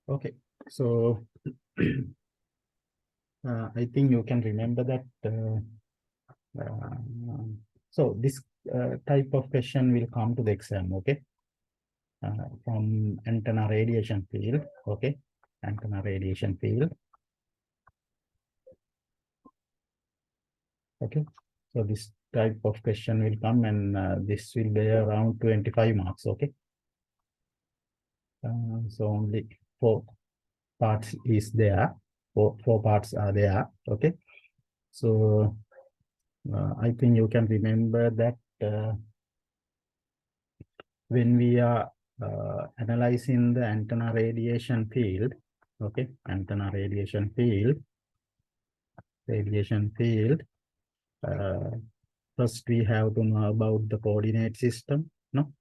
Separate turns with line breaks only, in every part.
Okay, so I think you can remember that. So this type of question will come to the exam, okay? From antenna radiation field, okay? Antenna radiation field, okay? So this type of question will come, and this will be around 25 marks, okay? So only 4 parts is there. Four parts are there, okay? So I think you can remember that when we are analyzing the antenna radiation field, okay, antenna radiation field, uh, first we have to know about the coordinate system, no?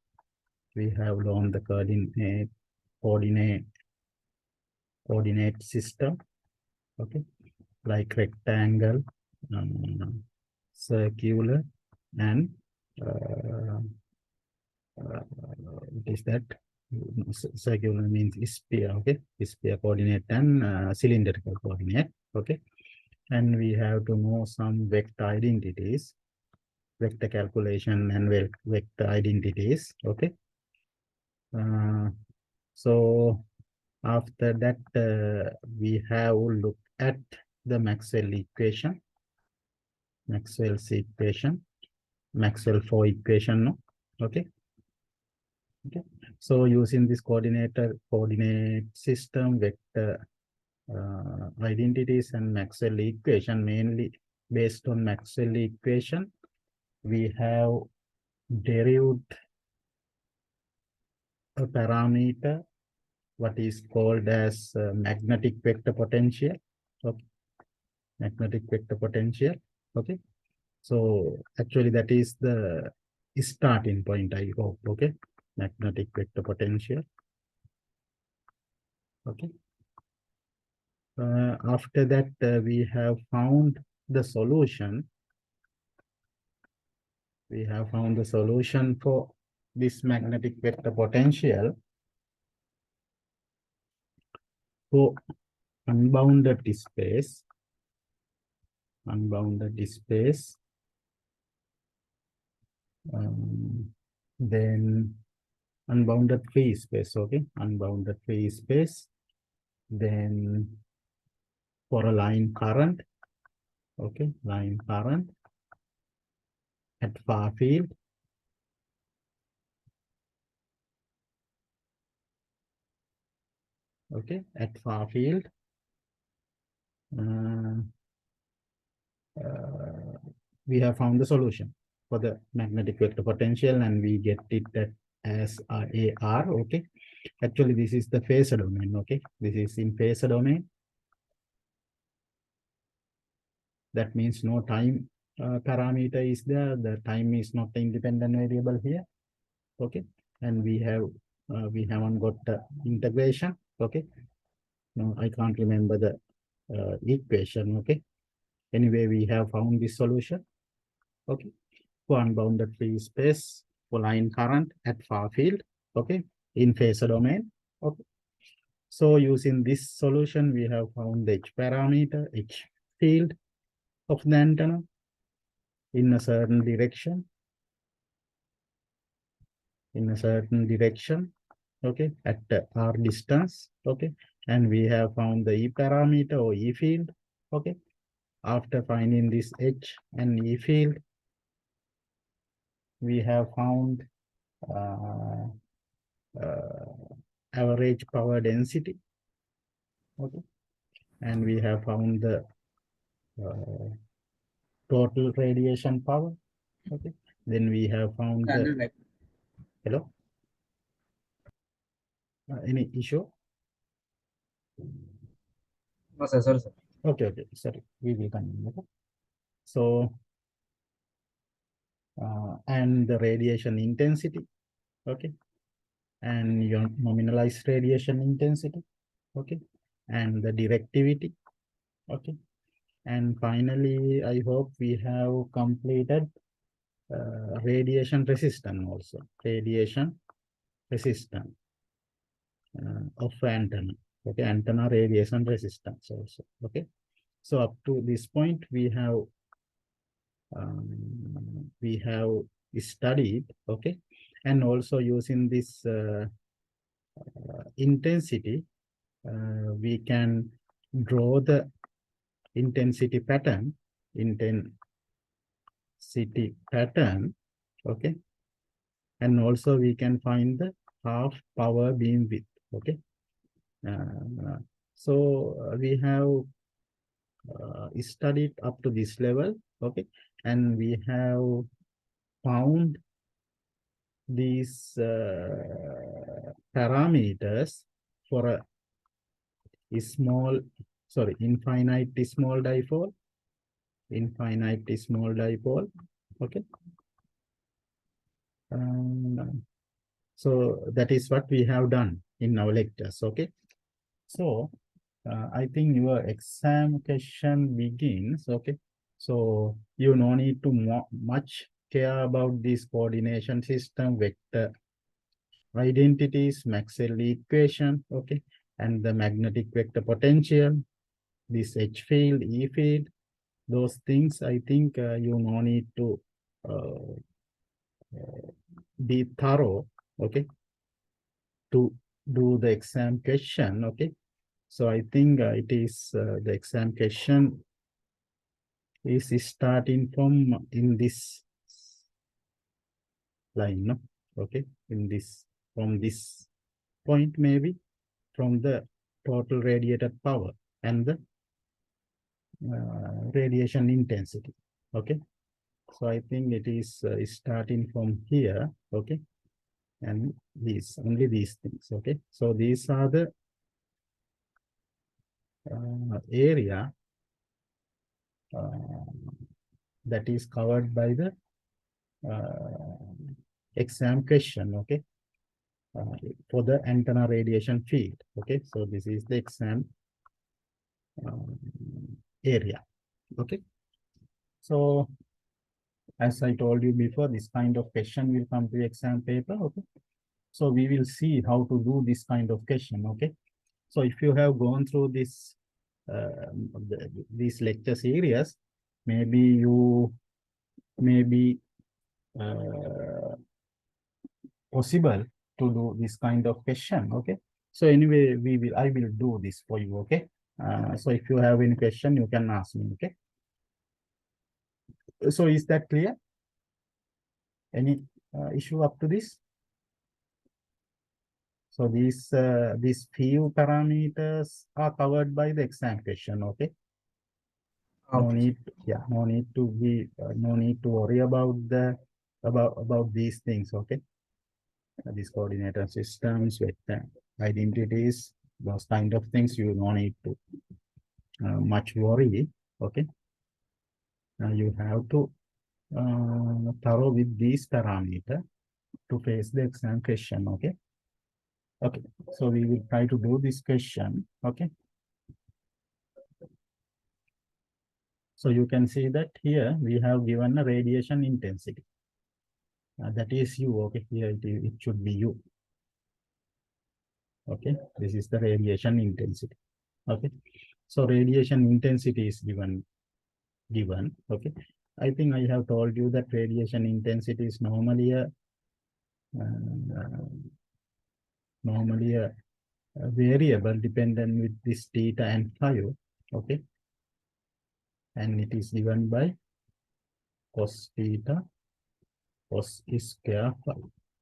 We have learned the coordinate system, okay, like rectangle, circular, and what is that? Circular means sphere, okay, sphere coordinate and cylindrical coordinate, okay. And we have to know some vector identities, vector calculation and vector identities, okay. So after that, we have looked at the Maxwell's equation, Maxwell-4 equation, no? Okay. Okay. So using this coordinate system, vector identities and Maxwell equation, mainly based on Maxwell equation, we have derived a parameter what is called as magnetic vector potential. Okay. Magnetic vector potential. Okay. So actually that is the starting point, I hope. Okay. Magnetic vector potential. Okay. After that, we have found the solution. We have found the solution for this magnetic vector potential for unbounded space. Then unbounded free space, okay, unbounded free space. Then for a line current, okay, line current at far field, okay, at far field. We have found the solution for the magnetic vector potential, and we get it as AR, okay. Actually, this is the phasor domain, okay. This is in phasor domain. That means no time parameter is there. The time is not the independent variable here, okay. And we haven't got the integration, okay. No, I can't remember the equation, okay. Anyway, we have found this solution, okay, for unbounded free space for line current at far field, okay, in phasor domain, okay. So using this solution, we have found the H parameter, H field of the antenna in a certain direction, okay, at R distance, okay. And we have found the E parameter or E field, okay. After finding this H and E field, we have found average power density, okay. And we have found the total radiation power, okay. Then we have found the, hello, any issue?
No, sir, sorry, sir.
Okay, sorry, we will continue, okay. So and the radiation intensity, okay, and your nominalized radiation intensity, okay, and the directivity, okay. And finally, I hope we have completed radiation resistance also, radiation resistance of antenna, Okay, antenna radiation resistance also. Okay, so up to this point we have studied. Okay, and also using this intensity, we can draw the intensity pattern. Okay, and also we can find the half power beam width. Okay, so we have studied up to this level. Okay, and we have found these parameters for a small, sorry, infinite small dipole. Okay, so that is what we have done in our lectures. Okay, so I think your exam question begins. Okay, so you no need to much care about this coordination system, vector identities, Maxwell equation. Okay, and the magnetic vector potential, this H field, E field, those things. I think you no need to uh, be thorough. Okay, to do the exam question. Okay, so I think it is the exam question is starting from in this line, no? Okay, in this, from this point, maybe from the total radiated power and the radiation intensity. Okay, so I think it is starting from here. Okay, and these, only these things. Okay, so these are the area that is covered by the exam question. Okay, for the antenna radiation field. Okay, so this is the exam area. Okay, so as I told you before, this kind of question will come to the exam paper. Okay, so we will see how to do this kind of question. Okay, so if you have gone through this these lecture series, maybe you maybe possible to do this kind of question. Okay, so anyway, I will do this for you. Okay, so if you have any question, you can ask me. Okay, so is that clear? Any issue up to this? So these few parameters are covered by the exam question. Okay, no
Okay.
need, yeah, no need to be no need to worry about the about these things. Okay, these coordinator systems, vector identities, those kind of things, you no need to much worry. Okay, you have to thorough with these parameter to face the exam question. Okay, okay, so we will try to do this question. Okay, so you can see that here we have given a radiation intensity. That is U. Okay, here it should be U. Okay, this is the radiation intensity. Okay, so radiation intensity is given. Okay, I think I have told you that radiation intensity is normally a variable dependent with this theta and phi. Okay, and it is given by cos theta cos square phi.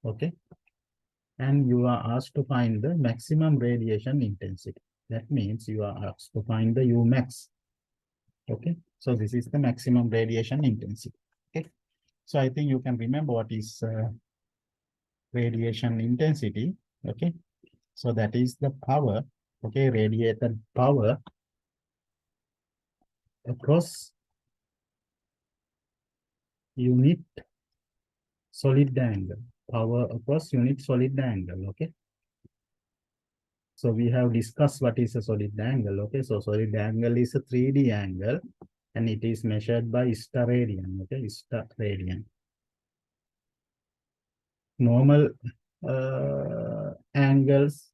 Okay, and you are asked to find the maximum radiation intensity. That means you are asked to find the U max. Okay, so this is the maximum radiation intensity. Okay, so I think you can remember what is radiation intensity. Okay, so that is the power. Okay, radiated power across unit solid angle. Power across unit solid angle. Okay, so we have discussed what is a solid angle. Okay, so solid angle is a 3D angle and it is measured by steradian. Okay, steradian. Normal angles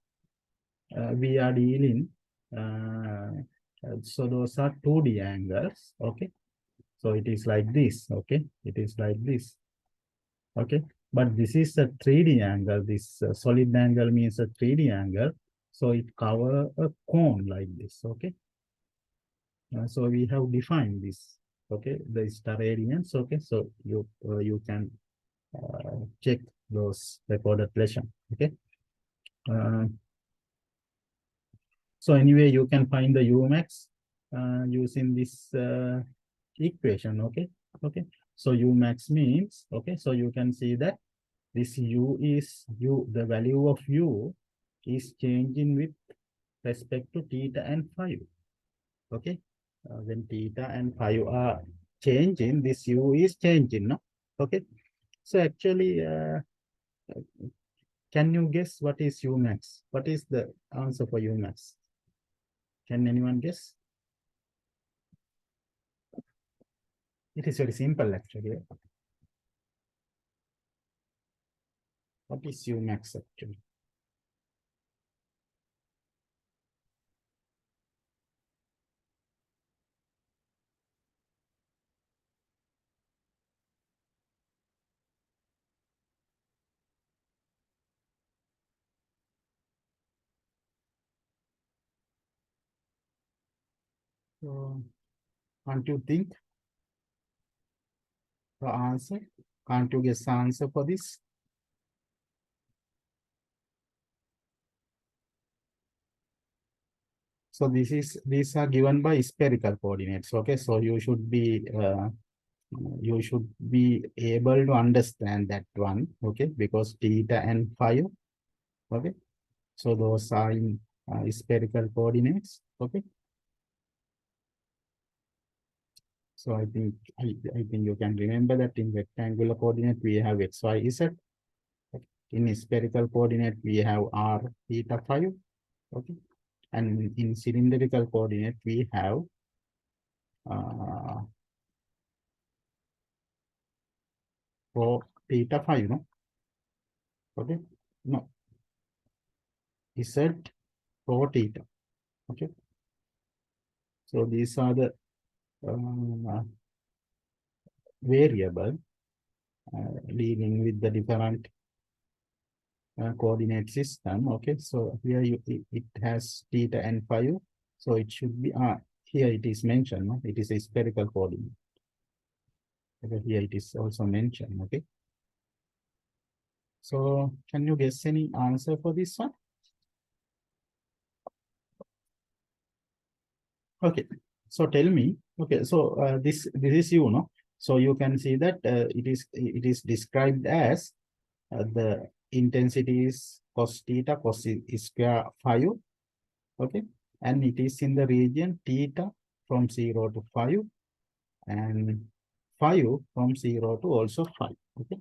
we are dealing, so those are 2D angles, okay? So it is like this, okay? It is like this, okay? But this is a 3D angle. This solid angle means a 3D angle. So it cover a cone like this, okay? So we have defined this, okay? The steradians, okay? So you can check those recorded lesson, okay? Uh, so anyway, you can find the Umax using this equation, okay? Okay. So Umax means, okay, so you can see that this the value of U is changing with respect to theta and phi, okay? When theta and phi are changing, this U is changing, no? Okay. So actually, can you guess what is Umax? What is the answer for Umax? Can anyone guess? It is very simple actually. What is Umax actually? So, can't you think the answer? Can't you guess the answer for this? So these are given by spherical coordinates. Okay, so you should be able to understand that one. Okay, because theta and phi. Okay, so those are in spherical coordinates. Okay, so I think you can remember that in rectangular coordinate we have x, y, z. Okay. In spherical coordinate we have r, theta, phi. Okay, and in cylindrical coordinate we have uh, for theta phi, no? Okay, no, z for theta. Okay, so these are the variable dealing with the different coordinate system. Okay, so here it has theta and phi, so it should be here it is mentioned, no? It is a spherical coordinate. Okay, here it is also mentioned. Okay, so can you guess any answer for this one? Okay, so tell me. Okay, so this is you know. So you can see that it is described as the intensity is cos theta cos square phi. Okay, and it is in the region theta from 0 to 5 and phi from 0 to also 5. Okay,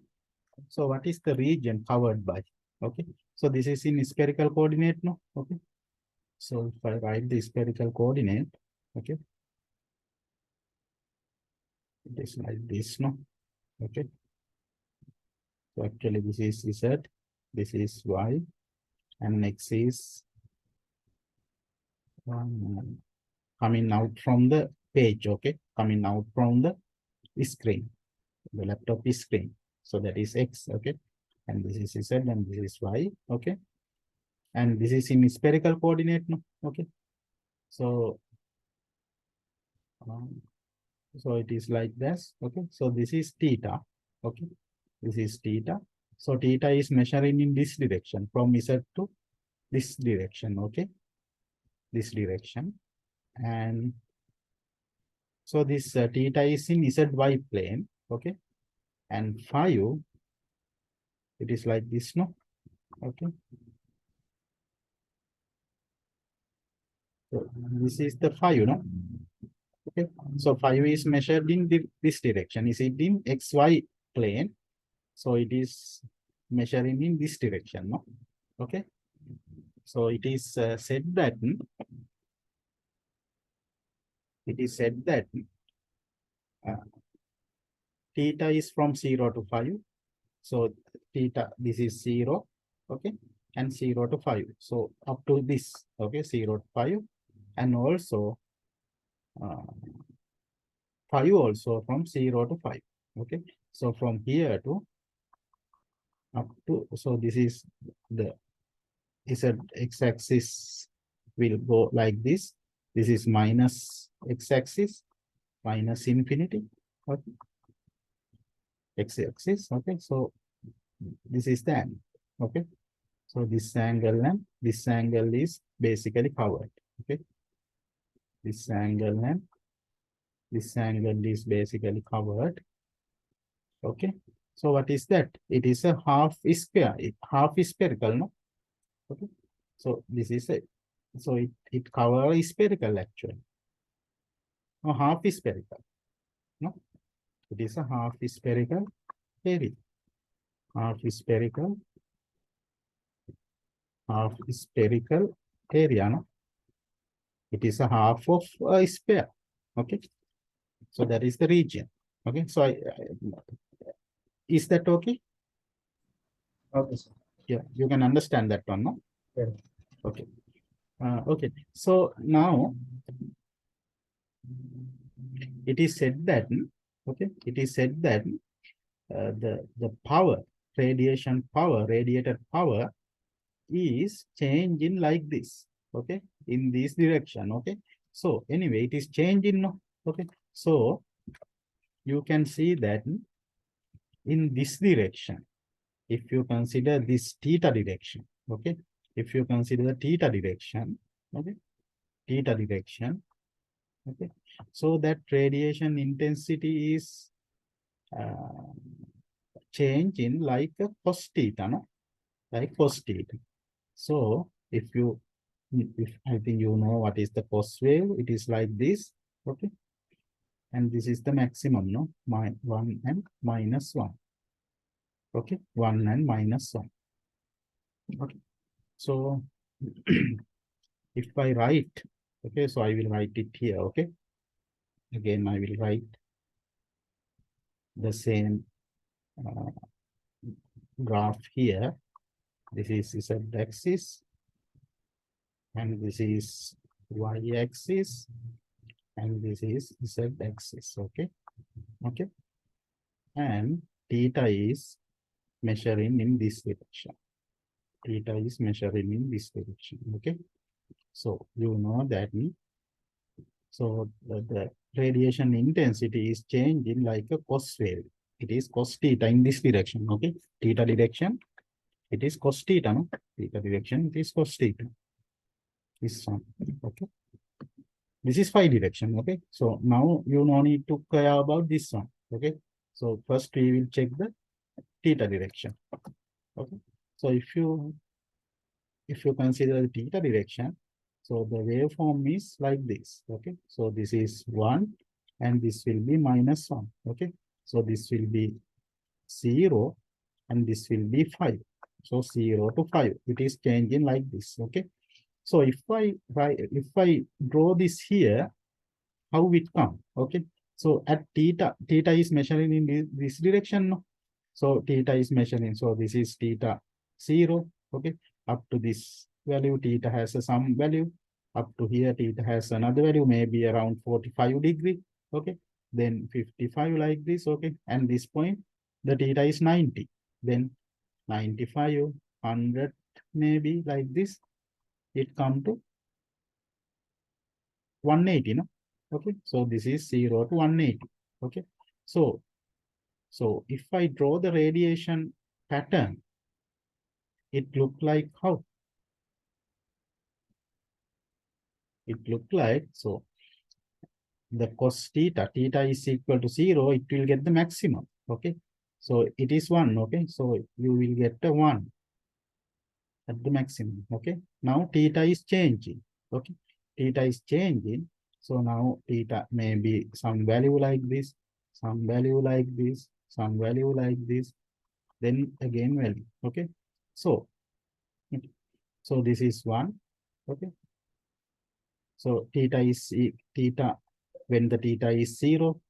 so what is the region covered by? Okay, so this is in spherical coordinate, no? Okay, so if I write the spherical coordinate, okay, it is like this, no? Okay, so actually this is z, this is y, and x is um, coming out from the page, okay, coming out from the screen, the laptop screen. So that is x, okay, and this is z and this is y, okay, and this is in spherical coordinate, no? Okay, so um, so it is like this, okay, so this is theta, okay, this is theta, so theta is measuring in this direction from z to this direction, okay, this direction, and so this theta is in zy plane, okay, and phi, it is like this, no? Okay, so this is the phi, you know? Okay, so phi is measured in this direction. Is it in xy plane? So it is measuring in this direction, no? Okay, so it is said that uh, theta is from 0 to 5. So theta, this is 0, okay, and 0 to 5. So up to this, okay, 0 to 5, and also 5 also from 0 to 5. Okay, so from here to up to, so this is the z x-axis will go like this. This is minus x-axis, minus infinity. Okay, x-axis. Okay, so this is the angle. Okay, so this angle and this angle is basically covered. Okay, this angle and this angle is basically covered. Okay, so what is that? It is a half square, half spherical, no? Okay, so this is a, so it covers spherical actually. No, half spherical. No, it is a half spherical area. Half spherical area. No, it is a half of a sphere. Okay, so that is the region. Okay, so is that okay?
Okay, sir.
Yeah, you can understand that one, no?
Yeah.
Okay. Okay, so now it is said that, okay, it is said that the power, radiated power is changing like this, okay, in this direction. Okay, so anyway, it is changing, no? Okay, so you can see that in this direction, if you consider this theta direction, okay, if you consider the theta direction, okay, theta direction, okay, so that radiation intensity is changing like a cos theta, no? Like cos theta. So if I think you know what is the cos wave, it is like this, okay, and this is the maximum, no? 1 and minus 1, okay, 1 and minus 1. Okay, so if I write, okay, so I will write it here. Okay, again I will write the same graph here. This is z-axis and this is y-axis and this is z-axis. Okay, okay, and theta is measuring in this direction. Theta is measuring in this direction. Okay, so you know that. So the radiation intensity is changing like a cos wave. It is cos theta in this direction. Okay, theta direction, it is cos theta. No, theta direction, it is cos theta. This one. Okay, this is phi direction. Okay, so now you no need to care about this one. Okay, so first we will check the theta direction. Okay, so if you consider the theta direction, so the waveform is like this. Okay, so this is 1 and this will be minus 1. Okay, so this will be 0 and this will be 5. So 0 to 5, it is changing like this. Okay, so if I draw this here, how it come? Okay, so at theta is measuring in this direction, no? So theta is measuring, so this is theta 0. Okay, up to this value theta has some value, up to here theta has another value, maybe around 45 degree. Okay, then 55 like this. Okay, and this point the theta is 90, then 95, 100, maybe like this, it come to 180, no? Okay, so this is 0 to 180. Okay, so if I draw the radiation pattern, it look like how? It look like, so the cos theta is equal to 0, it will get the maximum. Okay, so it is 1. Okay, so you will get a 1 at the maximum. Okay, now theta is changing. Okay, theta is changing, so now theta may be some value like this, some value like this, some value like this, then again value. Okay, so this is 1. Okay, so theta, when the theta is 0,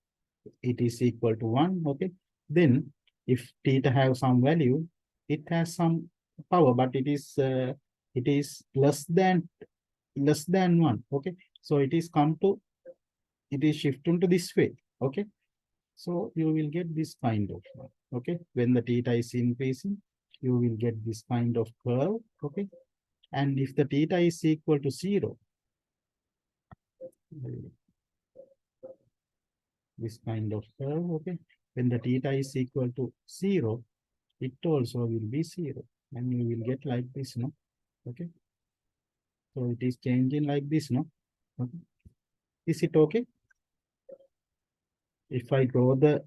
it is equal to 1. Okay, then if theta have some value, it has some power, but it is less than 1. Okay, so it is shifting to this way. Okay, so you will get this kind of, okay, when the theta is increasing, you will get this kind of curve. Okay, and if the theta is equal to 0, this kind of curve, okay, when the theta is equal to 0, it also will be 0, and you will get like this, no? Okay, so it is changing like this, no? Okay, is it okay? If I draw the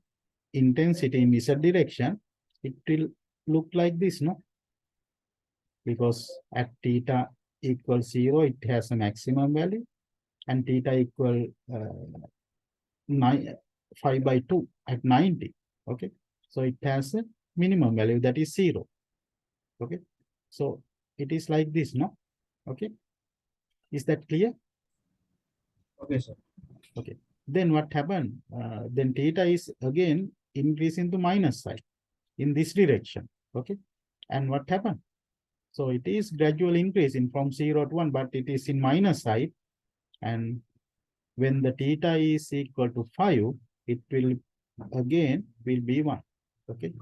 intensity in z direction, it will look like this, no? Because at theta equals 0, it has a maximum value, and theta equal 5/2 at 90. Okay, so it has a minimum value, that is 0. Okay, so it is like this, no? Okay, is that clear?
Okay, sir.
Okay, then what happened? Then theta is again increasing to minus side in this direction. Okay, and what happened? So it is gradually increasing from 0 to 1, but it is in minus side. And when the theta is equal to 5, it will be 1. Okay,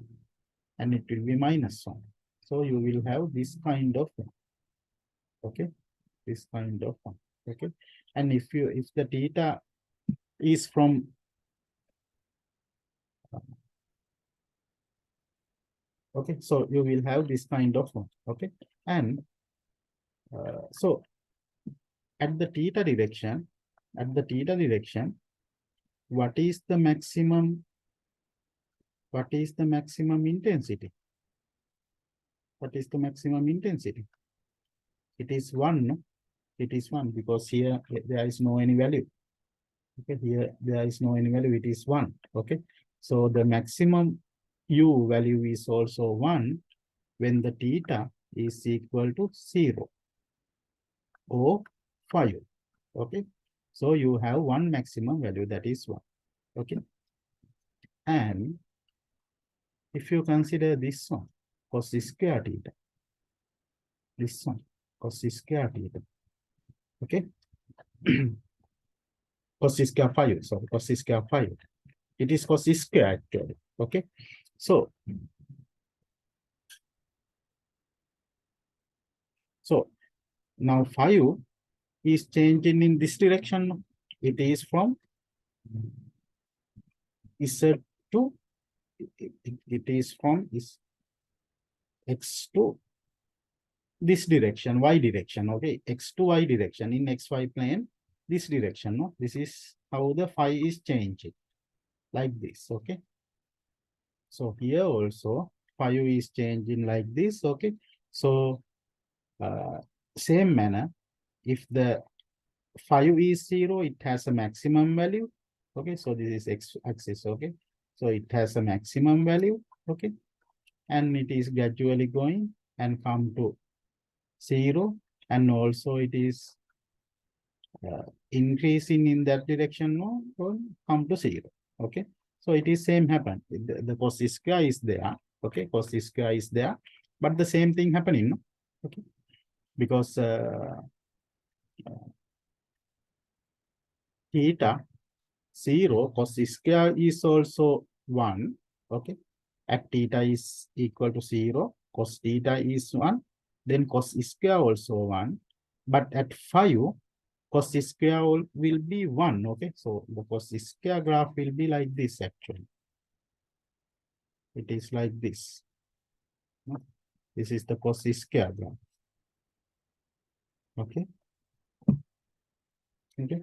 and it will be minus 1. So you will have this kind of, okay, this kind of one. Okay, and if the theta is from okay, so you will have this kind of one. Okay, and so at the theta direction, what is the maximum intensity? What is the maximum intensity? It is 1, no? It is 1, because here there is no any value. Okay, here there is no any value, it is 1. Okay, so the maximum U value is also 1 when the theta is equal to 0 or 5. Okay, so you have one maximum value, that is 1. Okay, and if you consider this one, cos square theta, this one, cos square theta, okay, cos square 5, sorry, cos square 5, it is cos square actually. Okay, so now 5 is changing in this direction. It is from Z to, it is from X to this direction, Y direction. Okay, X to Y direction in XY plane, this direction. No, this is how the phi is changing, like this. Okay, so here also phi is changing like this. Okay, so same manner, if the phi is 0, it has a maximum value. Okay, so this is X axis. Okay, so it has a maximum value. Okay, and it is gradually going and come to 0, and also it is increasing in that direction, no, come to 0. Okay, so it is same happen. The cos square is there. Okay, cos square is there, but the same thing happening, no? Okay, because theta 0, cos square is also 1. Okay, at theta is equal to 0, cos theta is 1, then cos square also 1, but at 5, cos square will be 1. Okay, so the cos square graph will be like this actually. It is like this. This is the cos square graph. Okay. Okay.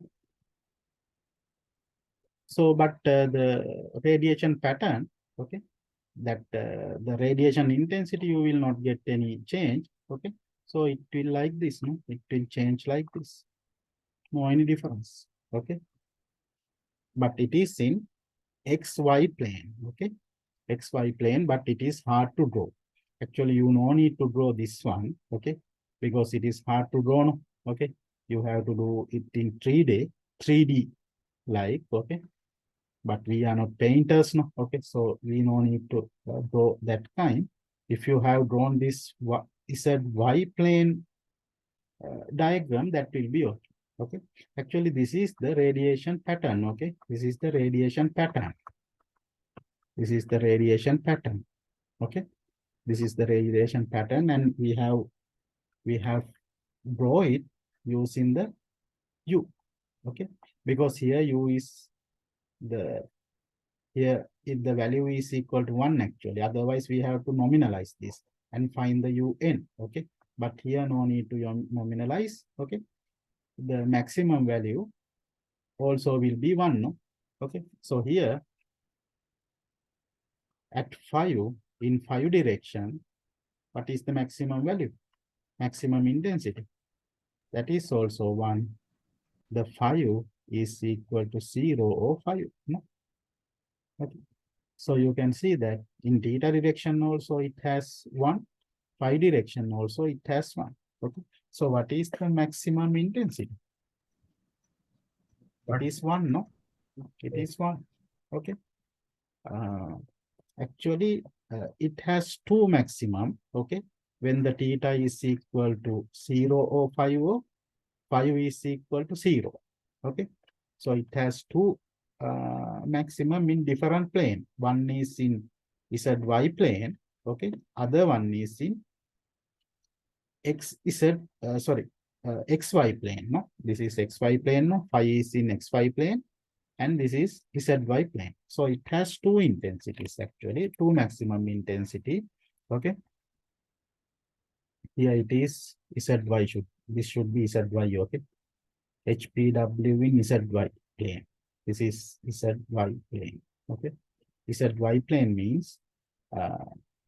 So, but the radiation pattern, okay, that the radiation intensity, you will not get any change. Okay, so it will like this, no? It will change like this. No any difference. Okay, but it is in XY plane. Okay, XY plane, but it is hard to draw. Actually, you no need to draw this one. Okay, because it is hard to draw. No? Okay, you have to do it in 3D like. Okay, but we are not painters, no. Okay, so we no need to draw that kind. If you have drawn this ZY plane diagram, that will be okay. Okay. Actually, this is the radiation pattern. Okay. This is the radiation pattern. This is the radiation pattern. Okay. This is the radiation pattern, and we have draw it using the U. Okay. Because here U is the, here if the value is equal to 1 actually, otherwise we have to nominalize this and find the UN. Okay. But here no need to nominalize. Okay. The maximum value also will be 1, no? Okay. So here at 5, in 5 direction, what is the maximum value? Maximum intensity. That is also 1. The 5 is equal to 0 or 5, no? Okay. So you can see that in theta direction also it has 1. Phi direction also it has 1. Okay. So what is the maximum intensity? What is 1, no? It is 1. Okay. Actually, it has 2 maximum. Okay. When the theta is equal to 0 or 5, or 5 is equal to 0. Okay. So it has 2 maximum in different plane. One is in ZY plane. Okay. Other one is in XY plane. No, this is XY plane. No, phi is in XY plane, and this is ZY plane. So it has 2 intensities actually, 2 maximum intensity. Okay. Here it is ZY, this should be ZY. Okay. HPW in ZY plane. This is ZY plane. Okay. ZY plane means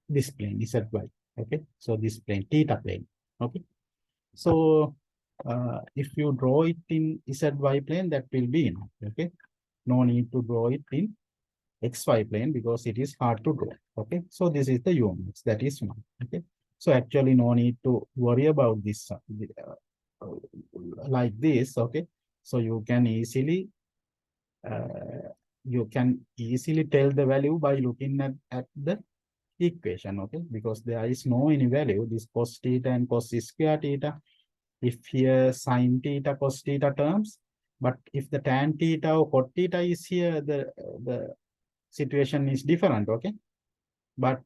this plane ZY. Okay. So this plane, theta plane. Okay. So if you draw it in ZY plane, that will be enough. Okay. No need to draw it in XY plane because it is hard to draw. Okay. So this is the units, that is 1. Okay. So actually no need to worry about this like this. Okay. So you can easily tell the value by looking at the equation. Okay. Because there is no any value, this cos theta and cos square theta. If here sine theta, cos theta terms, but if the tan theta or cot theta is here, the situation is different. Okay. But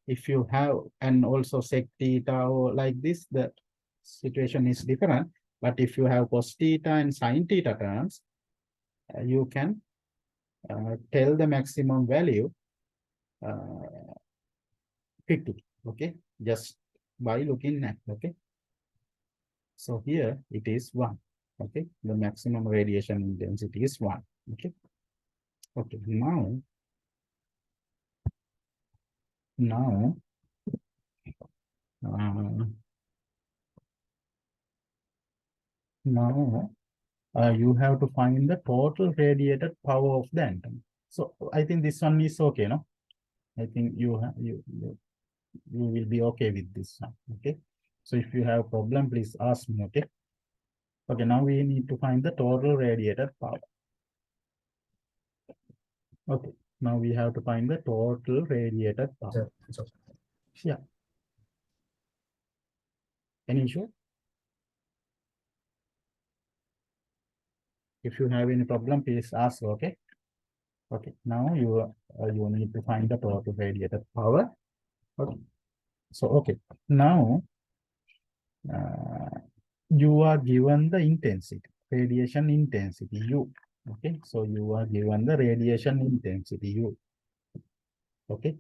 if you have, and also sec theta or like this, the situation is different. But if you have cos theta and sine theta terms, you can tell the maximum value quickly. Okay. Just by looking at. Okay. So here it is 1. Okay. The maximum radiation intensity is 1. Okay. Okay. Now you have to find the total radiated power of the atom. So I think this one is okay, no? I think you will be okay with this one. Okay. So if you have a problem, please ask me. Okay. Okay. Now we need to find the total radiated power. Okay. Now we have to find the total radiated power. Yeah. Any issue? If you have any problem, please ask. Okay. Okay. Now you need to find the total radiated power. Okay. So okay. Now you are given the intensity, radiation intensity U. Okay. So you are given the radiation intensity U. Okay.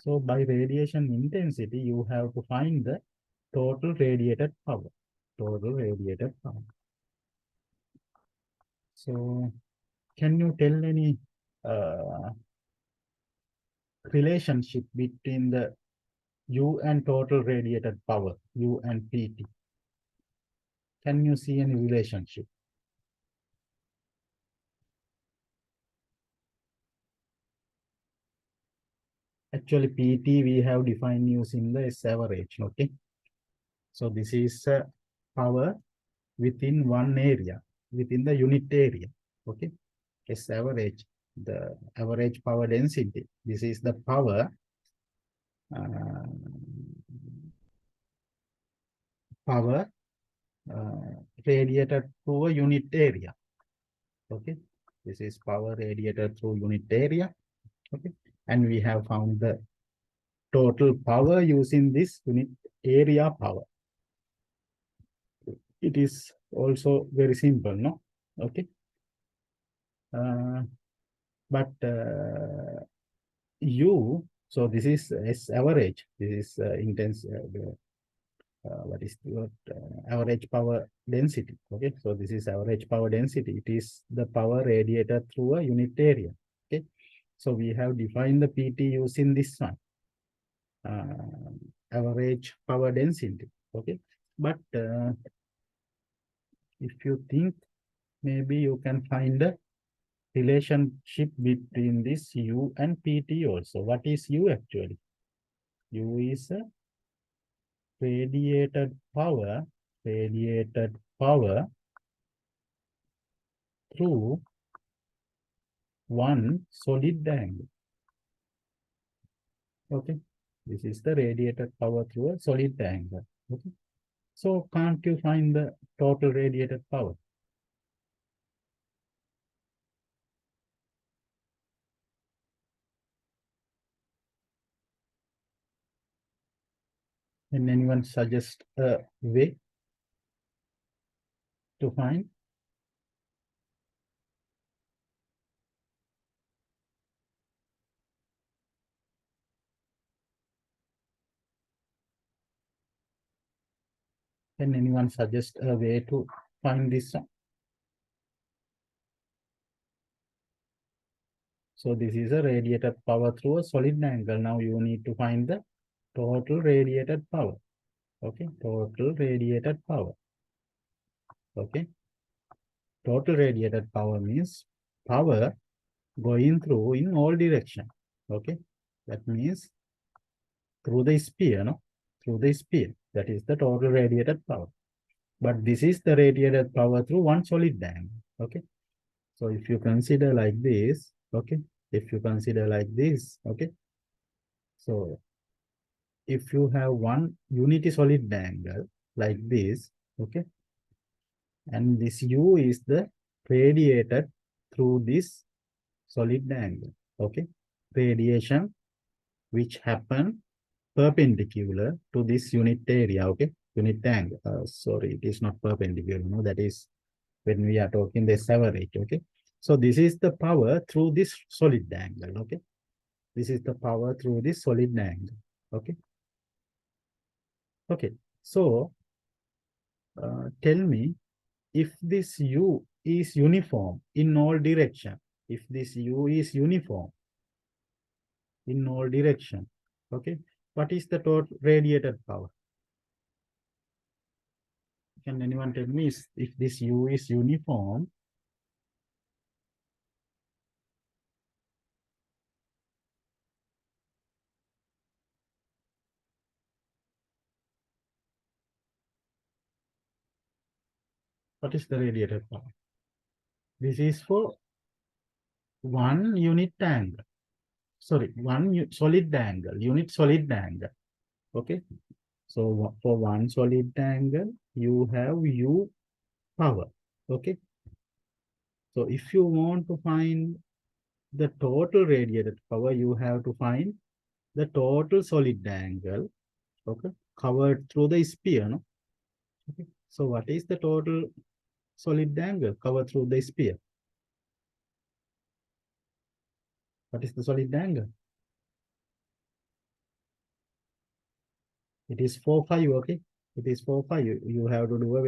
So by radiation intensity, you have to find the total radiated power. Total radiated power. So can you tell any relationship between the U and total radiated power, U and PT? Can you see any relationship? Actually, PT we have defined using the S average. Okay. So this is power within one area, within the unit area. Okay. S average, the average power density. This is the power power radiated through a unit area. Okay, this is power radiated through unit area. Okay, and we have found the total power using this unit area power. It is also very simple, no? Okay, but so this is S average. This is intense. What is the average power density? Okay, so this is average power density. It is the power radiated through a unit area. Okay, so we have defined the PT using this one, average power density. Okay, but if you think, maybe you can find a relationship between this U and PT also. What is U actually? U is a radiated power through one solid angle. Okay, this is the radiated power through a solid angle. Okay, so can't you find the total radiated power? Can anyone suggest a way to find? Can anyone suggest a way to find this one? So this is a radiated power through a solid angle. Now you need to find the total radiated power. Okay, total radiated power. Okay, total radiated power means power going through in all direction. Okay, that means through the sphere, no? Through the sphere. That is the total radiated power. But this is the radiated power through one solid angle. Okay, so if you consider like this, okay, if you consider like this, okay, so if you have one unity solid angle like this, okay, and this U is the radiated through this solid angle, okay, radiation which happen perpendicular to this unit area, okay, unit angle. Sorry, it is not perpendicular, no, that is when we are talking this average, okay. So this is the power through this solid angle, okay. This is the power through this solid angle, okay. Okay, so tell me, if this U is uniform in all direction, if this U is uniform in all direction, okay, what is the total radiated power? Can anyone tell me if this U is uniform? What is the radiated power? This is for one unit angle. Sorry, one solid angle, unit solid angle. Okay. So for one solid angle, you have U power. Okay. So if you want to find the total radiated power, you have to find the total solid angle, okay, covered through the sphere, no? Okay. So what is the total solid angle covered through the sphere? What is the solid angle? It is 4,5, okay? It is 4,5. You have to do a uh,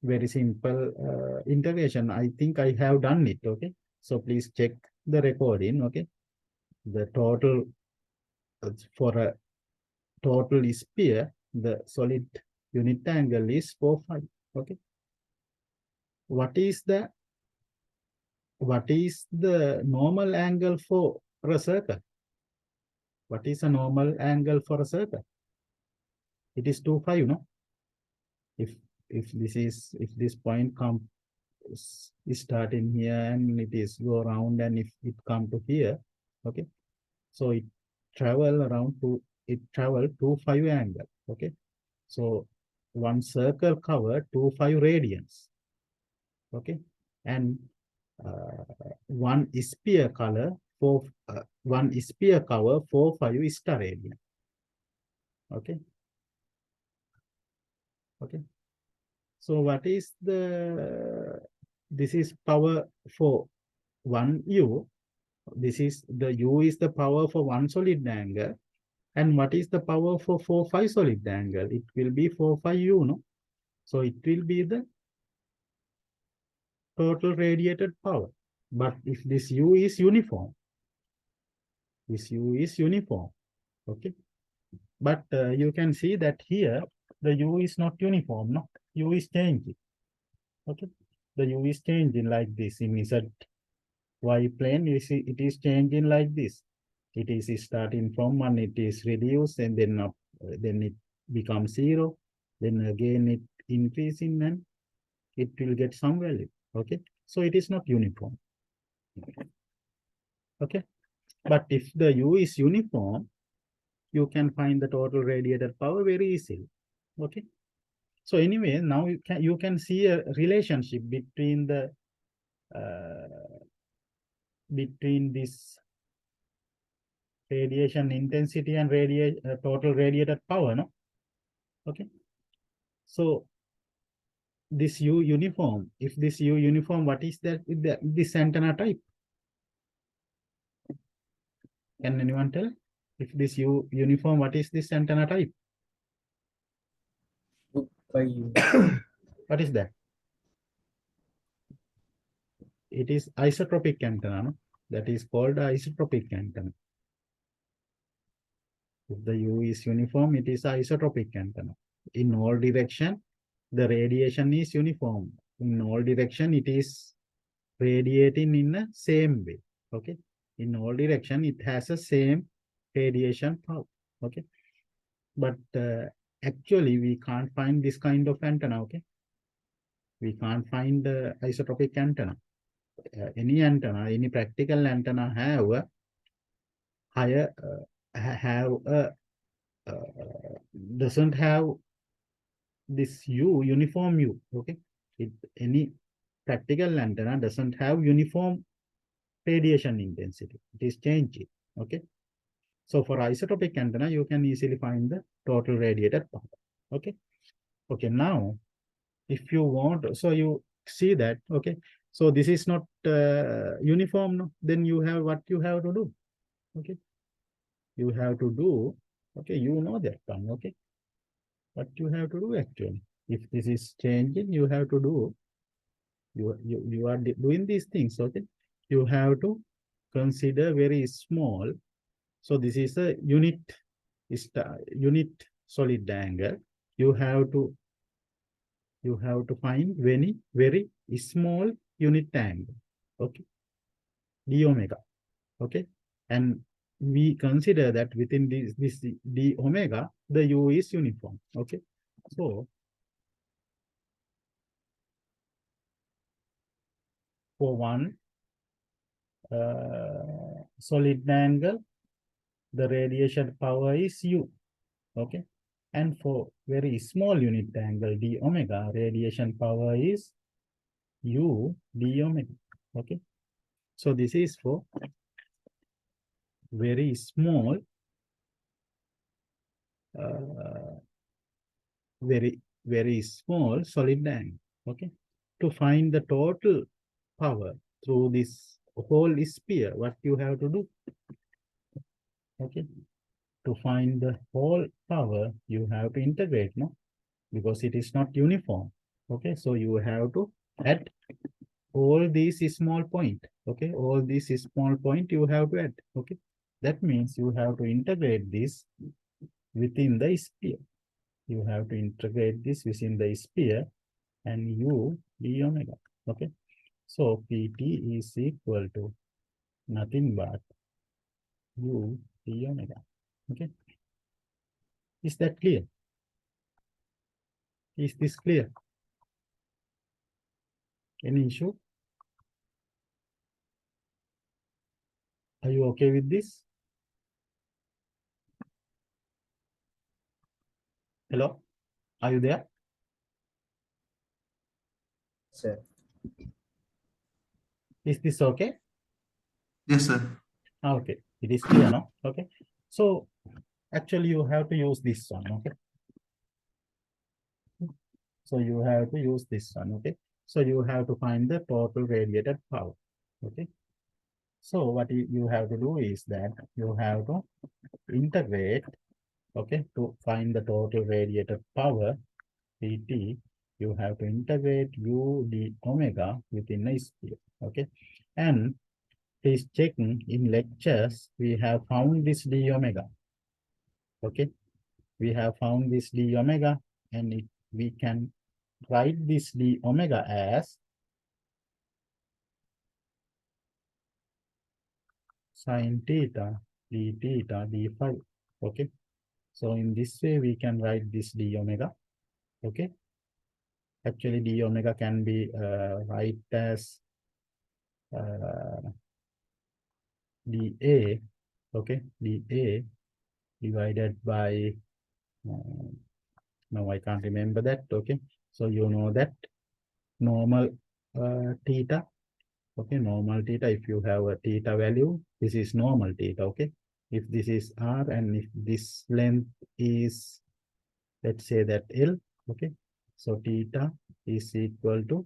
very simple integration. I think I have done it, okay? So please check the recording, okay? The total for a total sphere, the solid unit angle is 4,5, okay? What is the normal angle for a circle? What is a normal angle for a circle? It is 2,5, no? If this point come start in here and it is go around, and if it come to here, okay, so it travel around to it travel 25 angle. Okay. So one circle cover 25 radians. Okay. And one sphere color for one sphere cover 45 star radian. Okay. Okay. So what is this is power for one U. This is the U is the power for one solid angle. And what is the power for 4-5 solid angle? It will be 4-5 U, no? So it will be the total radiated power. But if this U is uniform, this U is uniform, okay? But you can see that here, the U is not uniform, no? U is changing, okay? The U is changing like this in Z, Y plane, you see it is changing like this. It is starting from 1, it is reduced, and then up, then it becomes 0. Then again it increasing, and it will get some value. Okay, so it is not uniform. Okay, but if the U is uniform, you can find the total radiated power very easily. Okay, so anyway, now you can see a relationship between the between this radiation intensity and total radiated power, no? Okay, so this U uniform, if this U uniform, what is that with this antenna type? Can anyone tell? If this U uniform, what is this antenna type? What is that? It is isotropic antenna, no? That is called isotropic antenna. If the U is uniform, it is isotropic antenna. In all direction, the radiation is uniform. In all direction, it is radiating in the same way. Okay. In all direction, it has the same radiation power. Okay. But actually, we can't find this kind of antenna. Okay. We can't find the isotropic antenna. Any antenna, any practical antenna have a higher, doesn't have this uniform U. Okay. Any practical antenna doesn't have uniform radiation intensity. It is changing. Okay. So for isotropic antenna, you can easily find the total radiated power. Okay. Okay. Now, if you want, so you see that, okay. So this is not uniform, no? Then you have what you have to do. Okay. You have to do, okay, you know that one, okay. What you have to do actually. If this is changing, you have to do, you are doing these things, okay. You have to consider very small. So this is a unit solid angle. You have to find very small unit angle. Okay. D omega. Okay. And we consider that within this d omega, the U is uniform. Okay. So for one solid angle, the radiation power is U. Okay. And for very small unit angle d omega, radiation power is U d omega. Okay. So this is for very small, very small solid angle. Okay. To find the total power through this whole sphere, what you have to do? Okay. To find the whole power, you have to integrate, no? Because it is not uniform. Okay. So you have to add all these small point. Okay. All these small point you have to add. Okay. That means you have to integrate this within the sphere. You have to integrate this within the sphere and U d omega. Okay. So PT is equal to nothing but U d omega. Okay. Is that clear? Is this clear? Any issue? Are you okay with this? Hello, are you there?
Sir.
Is this okay?
Yes, sir.
Okay, it is clear now. Okay, so actually you have to use this one. Okay, so you have to use this one. Okay, so you have to find the total radiated power. Okay, so what you have to do is that you have to integrate. Okay, to find the total radiated power dt, you have to integrate u d omega within a sphere. Okay, and please check in lectures we have found this d omega. Okay, we have found this d omega, and we can write this d omega as sine theta d theta d phi. Okay, so in this way we can write this d omega. Okay, actually d omega can be write as dA. Okay, dA divided by now I can't remember that. Okay, so you know that normal theta. Okay, normal theta, if you have a theta value, this is normal theta. Okay, if this is r and if this length is, let's say that L. Okay, so theta is equal to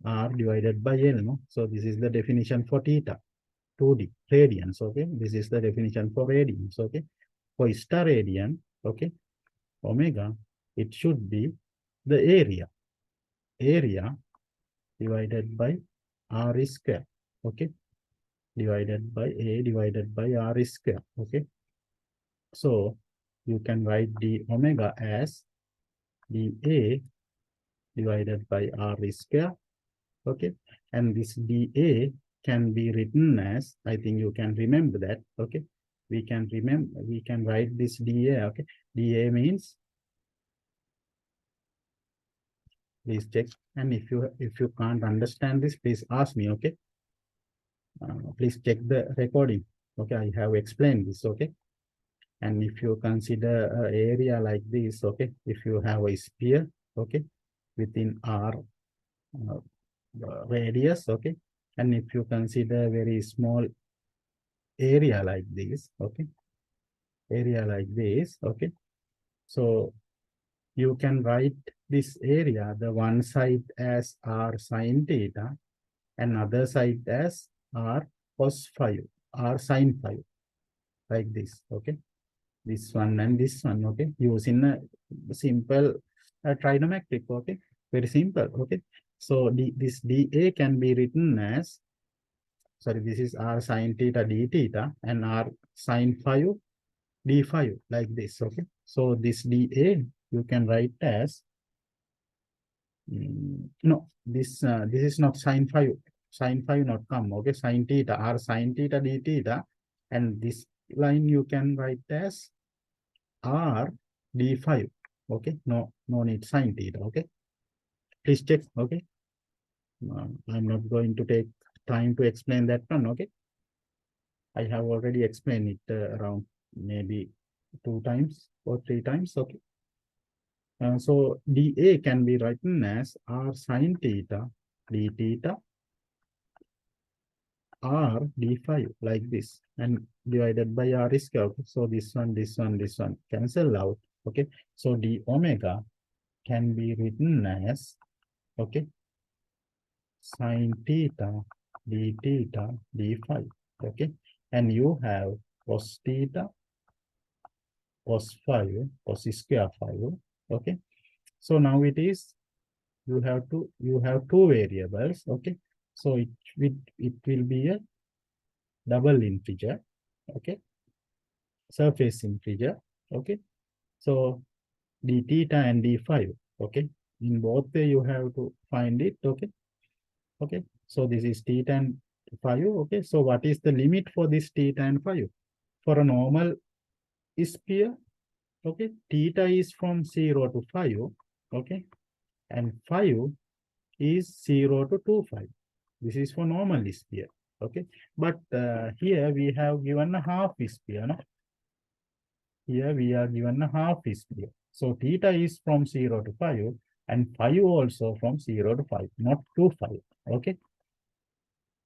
r divided by L. No, so this is the definition for theta. 2D radians. Okay, this is the definition for radians. Okay, for star radian, okay, omega, it should be the area divided by r square. Okay, divided by a divided by r square. Okay, so you can write the omega as dA divided by r square. Okay, and this dA can be written as, I think you can remember that. Okay, we can write this dA. Okay, dA means, please check, and if you can't understand this, please ask me. Okay, please check the recording. Okay, I have explained this. Okay, and if you consider an area like this, okay, if you have a sphere, okay, within r radius, okay, and if you consider a very small area like this, okay, area like this, okay, so you can write this area, the one side as r sine theta and other side as r cos phi, r sine phi, like this. Okay, this one and this one. Okay, using a simple trigonometric. Okay, very simple. Okay, so this dA can be written as, sorry, this is r sine theta d theta and r sine phi d phi, like this. Okay, so this dA you can write as no, this is not sine phi. Sine phi not come. Okay, sine theta, r sine theta d theta, and this line you can write as r d phi. Okay, no need sine theta. Okay, please check. Okay, I'm not going to take time to explain that one. Okay, I have already explained it around maybe 2 times or 3 times. Okay, so dA can be written as r sine theta d theta r d phi, like this, and divided by r square. Okay, so this one cancel out. Okay, so d omega can be written as, okay, sine theta d theta d phi. Okay, and you have cos theta cos phi cos square phi. Okay, so now it is, you have 2 variables. Okay, so it will be a double integer. Okay, surface integer. Okay, so d theta and d phi. Okay, in both way you have to find it. Okay, okay, so this is theta and phi. Okay, so what is the limit for this theta and phi? For a normal sphere, okay, theta is from 0 to 5. Okay, and phi is 0 to 2 5. This is for normal sphere. Okay, but here we have given a half sphere. No? Here we are given a half is here. So theta is from 0 to 5 and 5 also from 0 to 5, not to 5. Okay.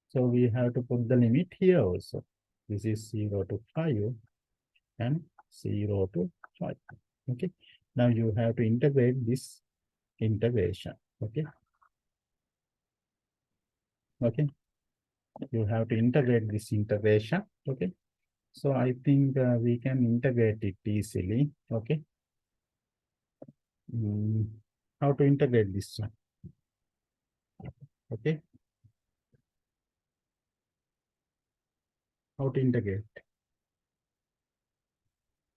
So we have to put the limit here also. This is 0 to 5 and 0 to 5. Okay. Now you have to integrate this integration. Okay. Okay. You have to integrate this integration. Okay. So I think we can integrate it easily. Okay. How to integrate this one? Okay. How to integrate?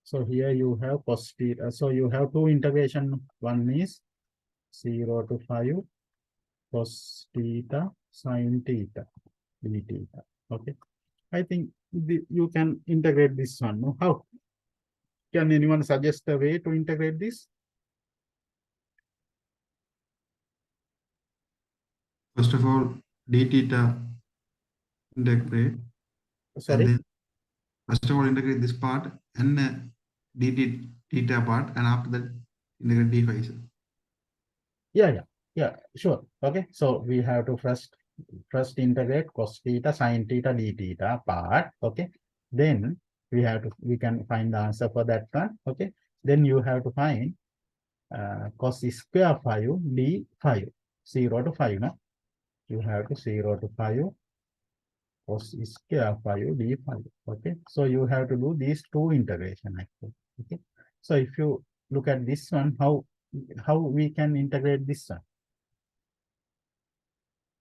So here you have positive. So you have two integration. One is 0 to 5 cos theta sin theta d theta. Okay. I think you can integrate this one. No? How? Can anyone suggest a way to integrate this?
First of all, d theta integrate, and
Sorry.
then first of all integrate this part and d theta part, and after that integrate d phi.
Yeah, sure. Okay, so we have to first integrate cos theta sin theta d theta part. Okay, then we can find the answer for that one. Okay, then you have to find cos square 5 d 5 0 to 5. No, you have to 0 to 5 cos square 5 d 5. Okay, so you have to do these two integration actually. Okay, so if you look at this one, how we can integrate this one?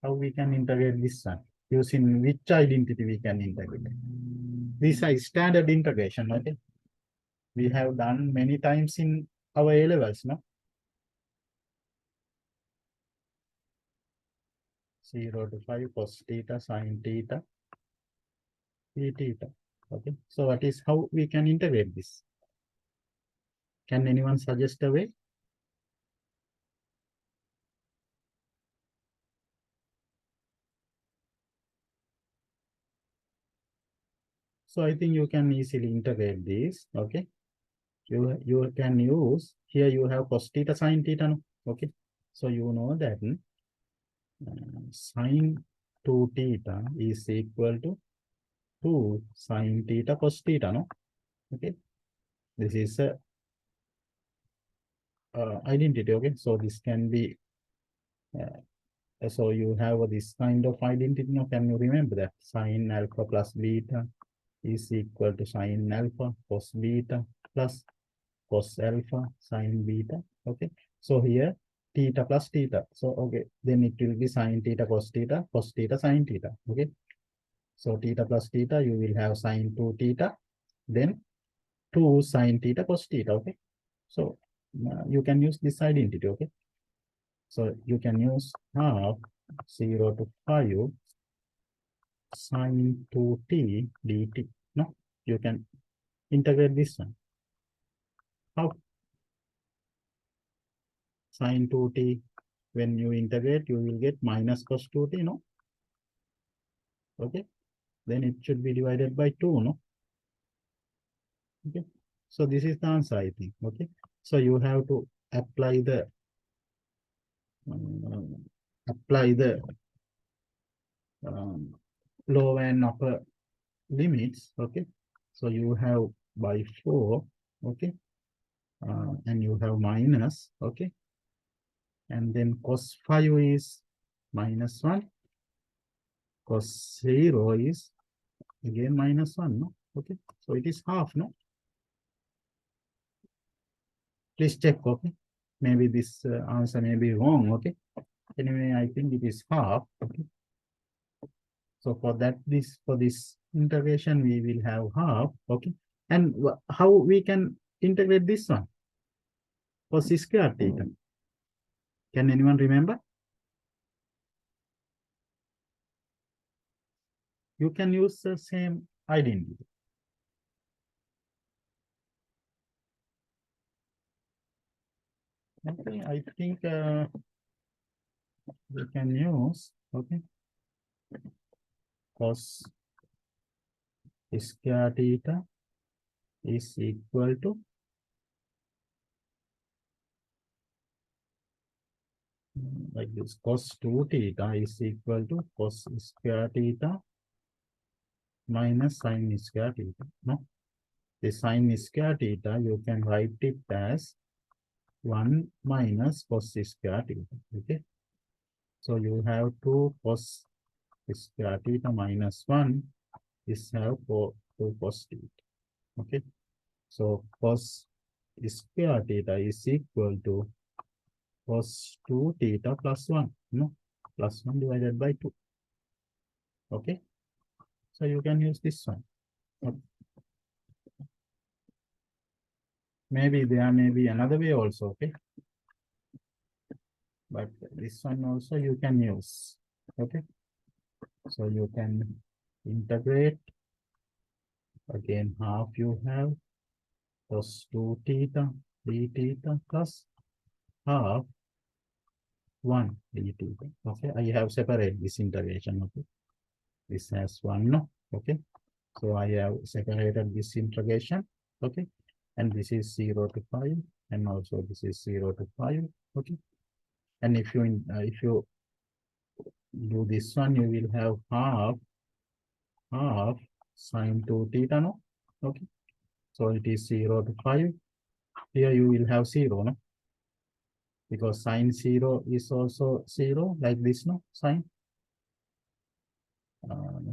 How we can integrate this one? Using which identity we can integrate? These are standard integration. Okay, we have done many times in our A levels. No, 0 to 5 cos theta sin theta d theta. Okay, so what is how we can integrate this? Can anyone suggest a way? So I think you can easily integrate this. Okay, you can use here. You have cos theta sin theta. No? Okay, so you know that sine 2 theta is equal to 2 sine theta cos theta. No, okay, this is a identity. Okay, so this can be so you have this kind of identity. Now can you remember that sine alpha plus beta is equal to sine alpha cos beta plus cos alpha sine beta? Okay, so here theta plus theta, so okay, then it will be sine theta cos theta sine theta. Okay, so theta plus theta, you will have sine 2 theta, then 2 sine theta cos theta. Okay, so you can use this identity. Okay, so you can use half 0 to 5 sine 2t dt. No, you can integrate this one. How? Sine 2t, when you integrate, you will get minus cos 2t. No, okay, then it should be divided by 2. No, okay, so this is the answer, I think. Okay, so you have to apply the um, apply the um, lower and upper limits. Okay, so you have by 4. Okay, and you have minus. Okay, and then cos 5 is minus 1, cos 0 is again minus 1. No, okay, so it is half. No, please check. Okay, maybe this answer may be wrong. Okay, anyway, I think it is half. Okay, so for this integration we will have half. Okay, and how we can integrate this one? Cos square theta, can anyone remember? You can use the same identity. Okay, I think we can use, okay, cos square theta is equal to like this, cos 2 theta is equal to cos square theta minus sin square theta. No, the sin square theta you can write it as 1 minus cos square theta. Okay, so you have 2 cos square theta minus 1 is have 2 cos theta. Okay, so cos square theta is equal to cos 2 theta plus 1. No, plus 1 divided by 2. Okay, so you can use this one. Okay. Maybe there may be another way also. Okay, but this one also you can use. Okay, so you can integrate again, half you have cos 2 theta d theta plus half 1 d theta. Okay, I have separated this integration. Okay, this has 1. No, okay, so I have separated this integration. Okay, and this is 0 to 5, and also this is 0 to 5. Okay, and if you do this one, you will have half sine 2 theta. No, okay, so it is 0 to 5. Here you will have 0. No, because sine 0 is also 0 like this. No, sine.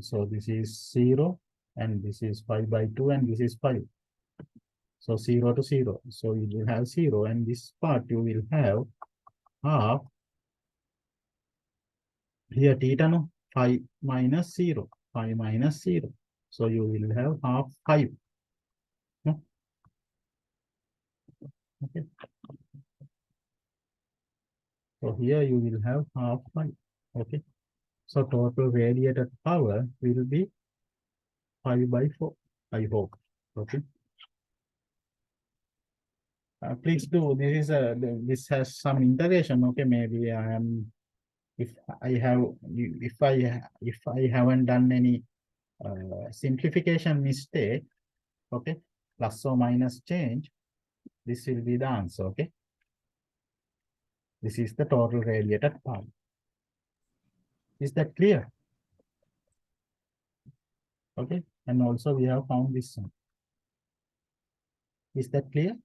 So this is 0, and this is 5 by 2, and this is 5. So 0 to 0. So you will have 0, and this part you will have half. Here theta, no, 5 minus 0. 5 minus 0. So you will have half 5. No? Okay. So here you will have half 5. Okay. So total radiated power will be 5 by 4. I hope. Okay. Please do. This has some integration. Okay. Maybe I am. If I haven't done any simplification mistake, okay, plus or minus change, this will be the answer. Okay, this is the total radiated power. Is that clear? Okay, and also we have found this one. Is that clear?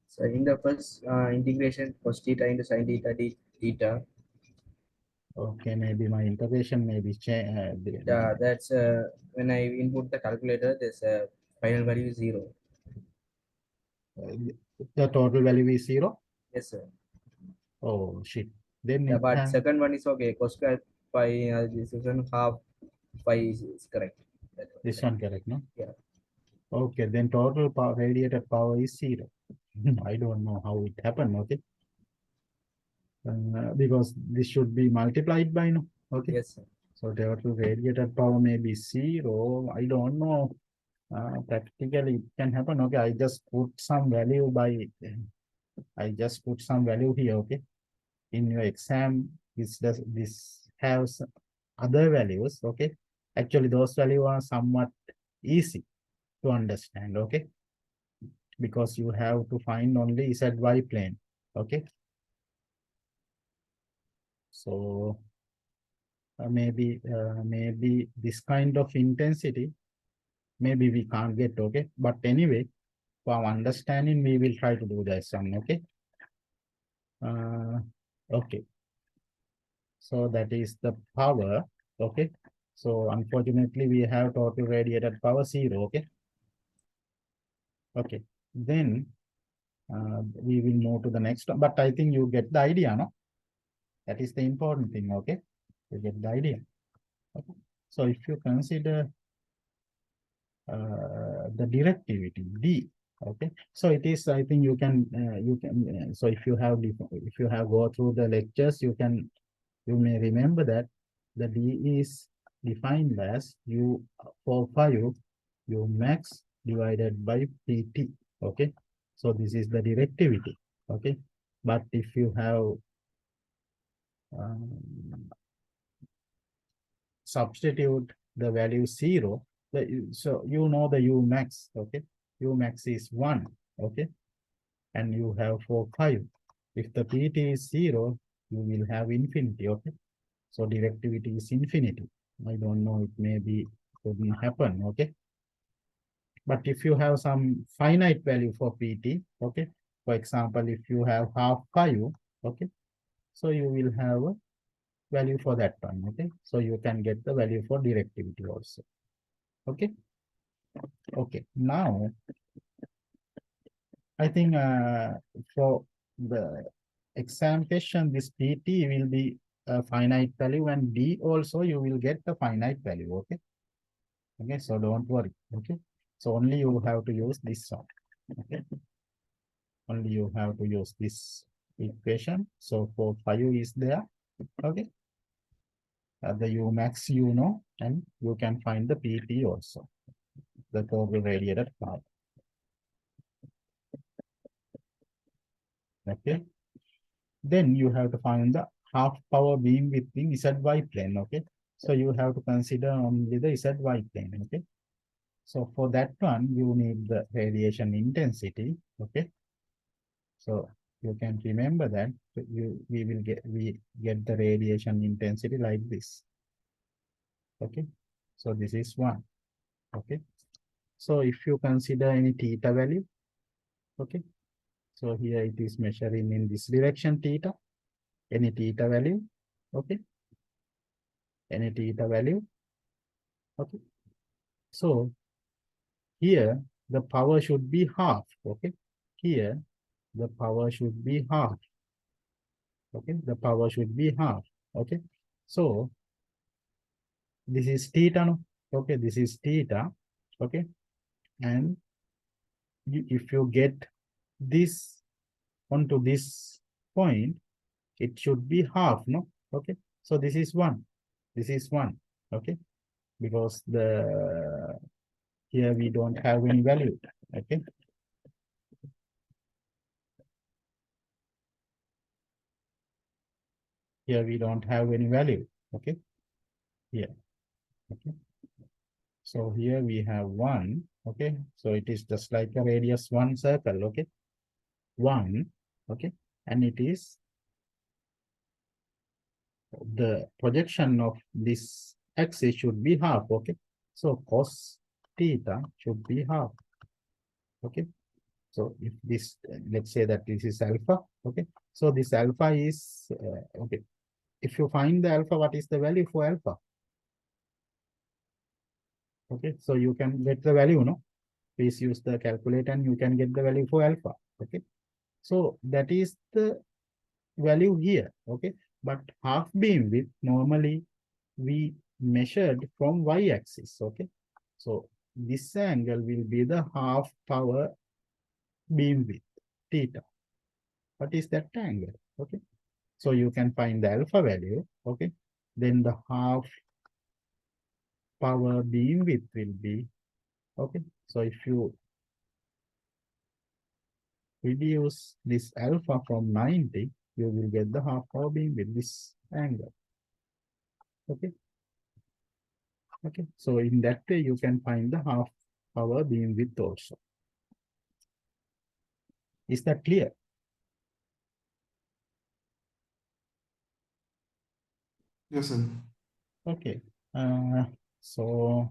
So in the first integration, cos theta into sin theta d theta.
Okay, maybe my integration may be changed.
Yeah, that's when I input the calculator, this final value is 0.
The total value is 0.
Yes, sir.
Oh shit. Then
Yeah,
it
but
can,
second one is okay. Cos square pi, this is one half pi is correct.
this one correct, no?
Yeah.
Okay, then total power, radiated power is 0. I don't know how it happened. Okay. Because this should be multiplied by, no. Okay.
Yes, sir.
So total radiated power may be 0. I don't know. Practically it can happen. Okay, I just put some value here. Okay, in your exam, this has other values. Okay, actually those values are somewhat easy to understand. Okay, because you have to find only ZY plane. Okay, so maybe this kind of intensity maybe we can't get. Okay, but anyway, for understanding we will try to do this one. Okay. Okay, so that is the power. Okay, so unfortunately we have total radiated power 0. Okay, okay, then we will move to the next one, but I think you get the idea. No, that is the important thing. Okay, you get the idea. Okay, so if you consider the directivity D. Okay, so it is, I think you can so if you have go through the lectures, you may remember that the D is defined as U for 5 U max divided by PT. Okay, so this is the directivity. Okay, but if you have substitute the value 0, so you know the U max. Okay, Umax is 1, okay, and you have 4, 5. If the PT is 0, you will have infinity, okay. So directivity is infinity. I don't know, it may be couldn't happen, okay. But if you have some finite value for PT, okay, for example, if you have half 5, okay, so you will have a value for that one, okay. So you can get the value for directivity also, okay. Okay, now I think for the exam question, this PT will be a finite value, and D also you will get the finite value, okay. Okay, so don't worry, okay. So only you have to use this one, okay. Only you have to use this equation. So for 5 is there, okay. The Umax you know, and you can find the PT also, the total radiated power. Okay. Then you have to find the half power beam within ZY plane, okay. So you have to consider only the ZY plane, okay. So for that one, you need the radiation intensity, okay. So you can remember that we get the radiation intensity like this, okay. So this is 1, okay. So if you consider any theta value, okay. So here it is measuring in this direction theta, any theta value, okay. Any theta value, okay. So here the power should be half, okay. Here the power should be half, okay. The power should be half, okay. So this is theta, no? Okay, this is theta, okay. And if you get this onto this point, it should be half, no? Okay, so this is 1, this is 1, okay, because the here we don't have any value, okay. Here we don't have any value, okay, here, okay. So here we have 1, okay, so it is just like a radius 1 circle, okay, 1, okay, and it is the projection of this axis should be half, okay. So cos theta should be half, okay. So if this, let's say that this is alpha, okay. So this alpha is, okay. If you find the alpha, what is the value for alpha? Okay, so you can get the value, no? Please use the calculator and you can get the value for alpha, okay. So that is the value here, okay. But half beam width, normally we measured from y-axis, okay. So this angle will be the half power beam width, theta. What is that angle, okay. So you can find the alpha value, okay. Then the half power beam width will be, okay. So if you reduce this alpha from 90, you will get the half power beam with this angle, okay. Okay, so in that way you can find the half power beam width also. Is that clear?
Yes, sir.
Okay, so